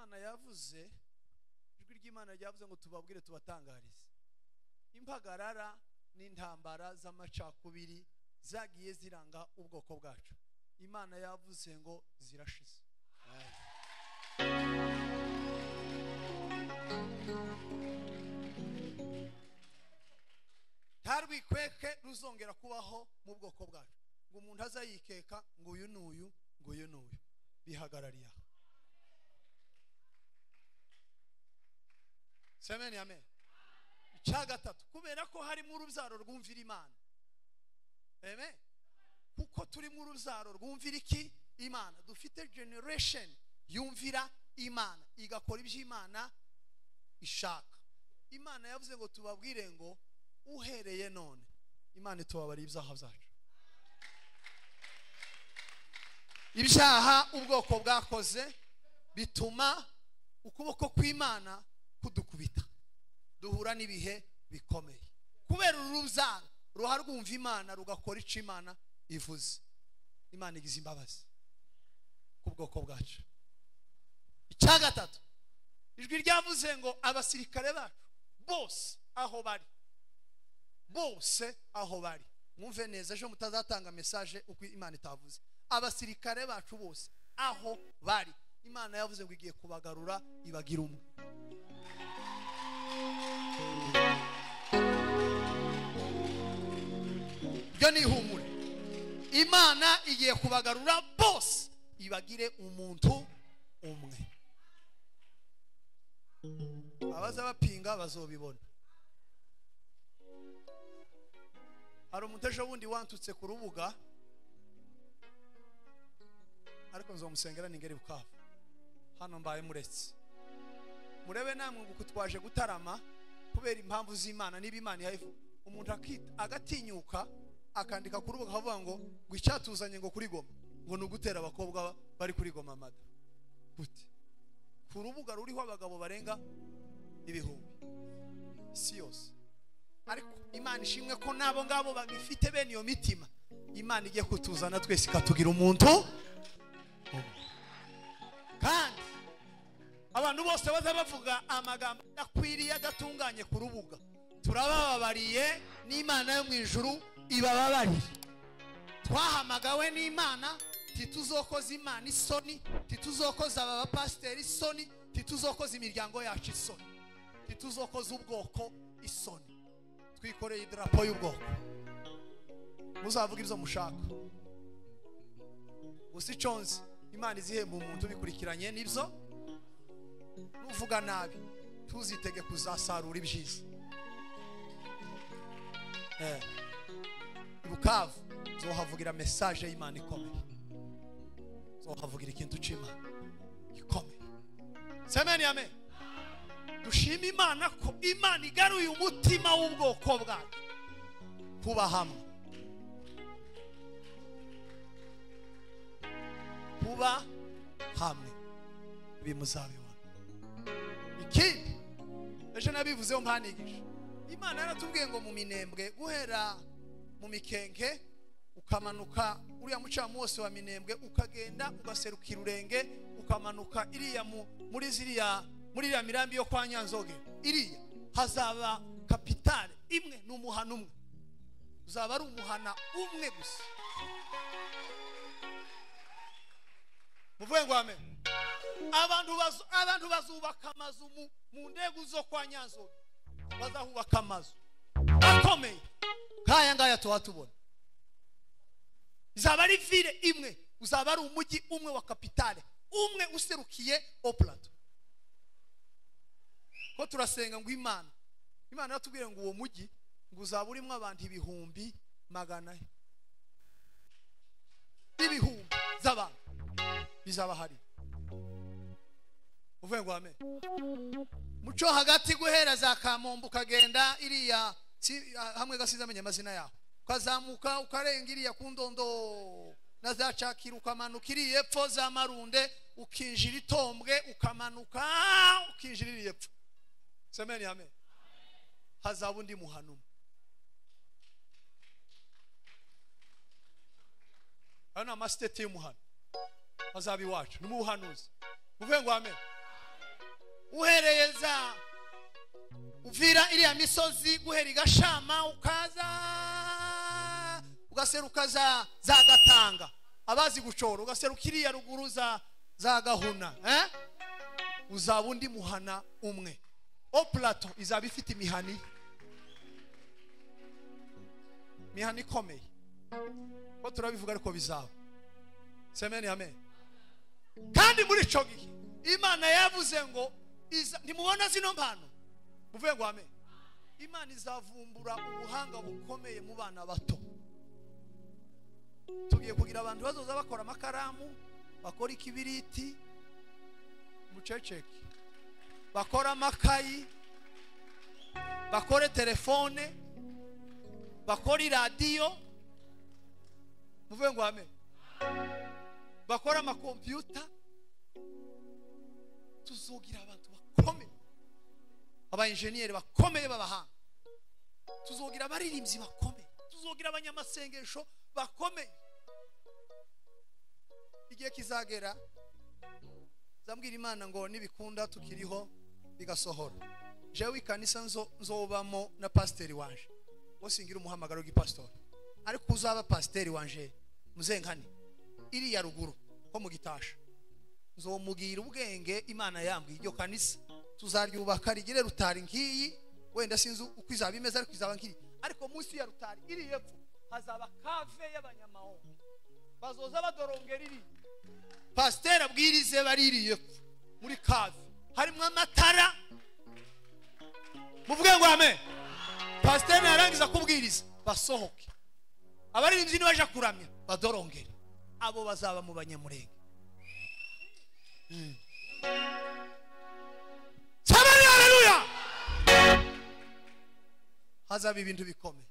Imana yavuze, ijwi ry'Imana ryavuze ngo tubabwire tubatangarize impagarara n'intambara z'amacakubiri zagiye ziranga ubwoko bwacu. Imana yavuze ngo zirashize. Ntarwikweke ruzongera kubaho mu bwoko bwacu ngo umuntu azayikeka ngo uyu n'uyu ngo uyu n'uyu. Bihagarariye aho. Semeni amen. Icya gatatu, kubera ko harimo urubyaro rwumvira Imana. Amen. Kuko turimo urubyaro rwumvira iki? Imana. Dufite generation yumvira Imana igakora ibyo Imana ishaka. Imana yavuze ngo tubabwire ngo uhereye none Imana itubabariye ibyaha byacu. Ibyaha ubwoko bwakoze bituma ukuboko kw'Imana kudukubita, duhura n'ibihe bikomeye kubera urubyaro ruha rwumva Imana rugakora icyo Imana ivuze. Imana igize imbabazi ku bwoko bwacu. Icya gatatu, ijwi ryavuze ngo abasirikare bacu bose aho bari, bose aho bari, mwumve neza ejo mutazatanga message uko Imana itavuze. Abasirikare bacu bose aho bari, Imana yavuze ngo igiye kubagarura ibagira umwe. Byo ni humure. Imana igiye kubagarura bose ibagire umuntu umwe. Abaza bapinga bazobibona. Hari umutejo wundi wantutse ku rubuga, ariko nzomusengera ningere Bukavu. Hano mbaye muretse. Murebe namwe ngo kutwaje gutarama kubera impamvu z'Imana niba Imana yayivuga. Umuntu agatinyuka akandika ku rubuga akavuga ngo icyatuzanye ngo kuri Goma ngo nugutera abakobwa bari kuri Goma mada. Gute? Ku rubuga ruriho abagabo barenga ibihumbi si yose. Ariko Imana ishimwe ko nabo ngabo bagifite bene iyo mitima. Imana igiye kutuzana twese ikatugira umuntu. Kandi abantu bose baza bavuga amagambo akwiriye adatunganye ku rubuga, turabababariye n'Imana yo mu ijuru ibababarire. Twahamagawe n'Imana tituzokoza Imana isoni, tituzokoza aba pasiteri isoni, tituzokoza imiryango yacu isoni, tituzokoza ubwoko isoni. Twikoreye idarapo y'ubwoko. Muzavuga ibyo mushaka. Gusa iconze Imana izihemba umuntu bikurikiranye n'ibyo. Nuvuga nabi tuzitege kuzasarura ibyiza. Bukavu zohavugira message y'Imana ikomeye. Zohavugira ikintu cy'Imana ikomeye. Semeni amen. Dushima Imana ko Imana igaruye umutima w'ubwoko bwacu kuba hamwe. Kuba hamwe bimuzabibona. Ikindi ejo nabivuzeho mpanigisha. Imana yaratubwiye ngo mu Minembwe guhera mu Mikenke ukamanuka uriya mucamu wose wa Minembwe ukagenda ugaserukira Urenge ukamanuka iriya muri iriya mirambi yo kwa Nyanzoge, iriya hazaba kapitale imwe n'umuhana umwe. Uzaba ari umuhana umwe gusa. Muvuye ngo amen. Abantu bazubaka amazu mu ndegu zo kwa Nyanzoge. Bazahubaka amazu akomeye kaya ngaya tuhatubona. Izaba ari ville imwe, uzaba ari umujyi umwe wa kapitale umwe userukiye au plateau. Ko turasenga ngo Imana yatubwiye ngo uwo mujyi ngo uzaba urimo abantu ibihumbi magana ibihumbi z'abantu bizaba hari. Uvuye ngo amen. Muco hagati guhera za Kamombo ukagenda iriya hamwe gasiza amenye amazina yaho, ukazamuka ukarenga iriya ku Ndondo na za Cakira ukamanuka iriya epfo za Marunde ukinjira Itombwe ukamanuka ukinjira iriya epfo. Semeni amen. Hazaba undi muhano. Ana amasitete y'umuhano hazaba iwacu n'umuhanuzi. Uvuye ngo amen. uhereza uvira iriya misozi guhera igashama ukaza ugaseruka za Gatanga abazi gucora ugaseruka iriya ruguru za Gahuna uzaba undi muhana umwe. O plateau izaba ifite imihani ikomeye ko turabivuga ariko bizaba. Semeni amen. Kandi muri ico gihe Imana yavuze ngo ntimubona zino mpano muvuye ngo amen. Imana izavumbura ubuhanga bukomeye mu bana bato. Tugiye kugira abantu bazoza bakora amakaramu, bakora ikibiriti muceceke, bakora amakayi, bakore telefone, bakora radio muvuye ngo amen, bakora amakompyuta. Tuzogira abantu bakomeye, aba engineer bakomeye babahanga, tuzogira abaririmbyi bakomeye, tuzogira abanyamasengesho bakomeye. Igihe kizagera zambwira Imana ngo nibikunda tukiriho bigasohora, jewe ikanisa nzobamo na pasiteri wanje wosingira umuhamagaro w'ipastori, ariko uzaba pasiteri wanje muzenkane iri ya ruguru ko mu Gitasha, nzomugira ubwenge Imana yambwiye iryo kanisa tuzaryubaka rigire rutari nkiyi, wenda sinzi uko izaba imeze ariko izaba nkiri, ariko munsi ya rutari iri hepfo hazaba kave y'abanyamahoro, bazoza badorongera iri pasiteri abwirize baririye muri kave harimo amatara muvuge ngo amen. Pasiteri narangiza kubwiriza basohoke, abaririmbyi nibaje kuramya badorongere, abo bazaba mu banyamurenge. Haleluya. Hazaba ibintu bikomeye.